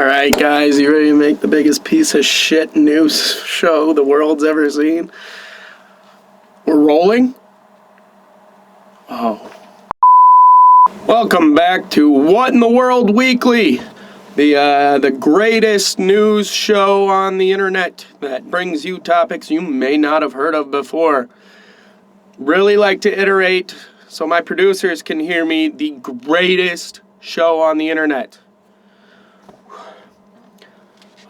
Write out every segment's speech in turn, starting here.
Alright guys, you ready to make the biggest piece of shit news show the world's ever seen? We're rolling? Oh. Welcome back to What in the World Weekly, the greatest news show on the internet that brings you topics you may not have heard of before. Really like to iterate so my producers can hear me, the greatest show on the internet.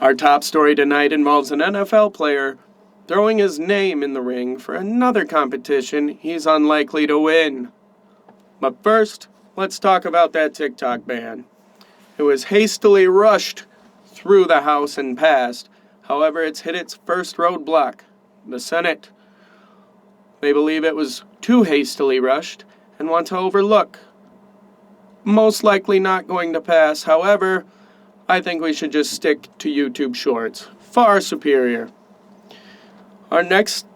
Our top story tonight involves an NFL player throwing his name in the ring for another competition he's unlikely to win. But first, let's talk about that TikTok ban. It was hastily rushed through the House and passed. However, it's hit its first roadblock, the Senate. They believe it was too hastily rushed and want to overlook. Most likely not going to pass. However, I think we should just stick to YouTube Shorts. Far superior. Our next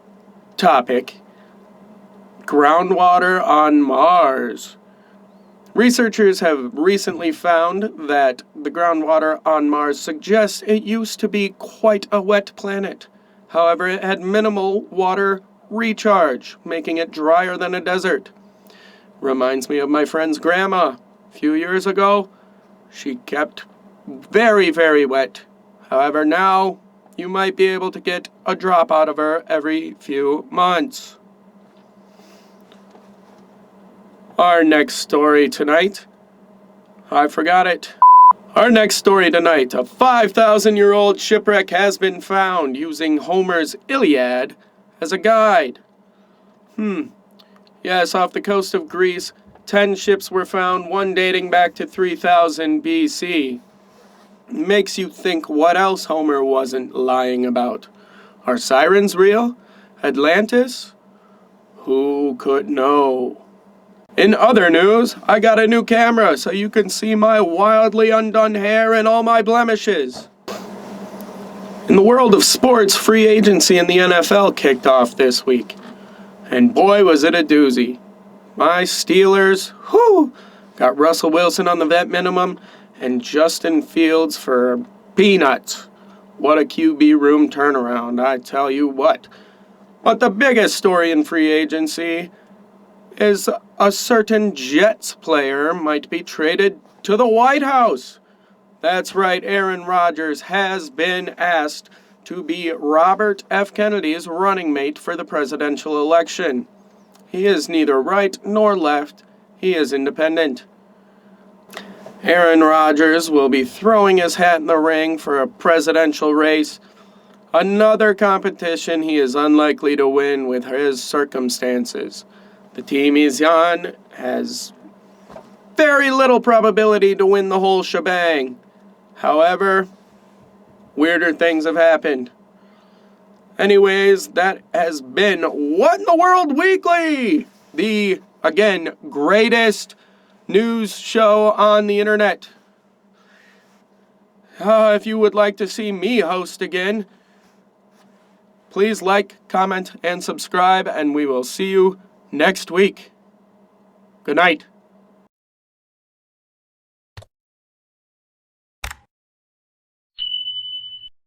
topic, groundwater on Mars. Researchers have recently found that the groundwater on Mars suggests it used to be quite a wet planet. However, it had minimal water recharge, making it drier than a desert. Reminds me of my friend's grandma. A few years ago, she kept very, very wet. However, now you might be able to get a drop out of her every few months. Our next story tonight, I forgot it. Our next story tonight, a 5,000-year-old shipwreck has been found using Homer's Iliad as a guide. Yes, off the coast of Greece, 10 ships were found, one dating back to 3000 BC. Makes you think what else Homer wasn't lying about. Are sirens real? Atlantis? Who could know? In other news, I got a new camera so you can see my wildly undone hair and all my blemishes. In the world of sports, free agency in the NFL kicked off this week. And boy, was it a doozy. My Steelers, got Russell Wilson on the vet minimum and Justin Fields for peanuts. What a QB room turnaround, I tell you what. But the biggest story in free agency is a certain Jets player might be traded to the White House. That's right, Aaron Rodgers has been asked to be Robert F. Kennedy's running mate for the presidential election. He is neither right nor left. He is independent. Aaron Rodgers will be throwing his hat in the ring for a presidential race. Another competition he is unlikely to win with his circumstances. The team he's on has very little probability to win the whole shebang. However, weirder things have happened. Anyways, that has been What in the World Weekly! The, again, greatest news show on the internet. If you would like to see me host again, please like, comment, and subscribe, and we will see you next week. Good night.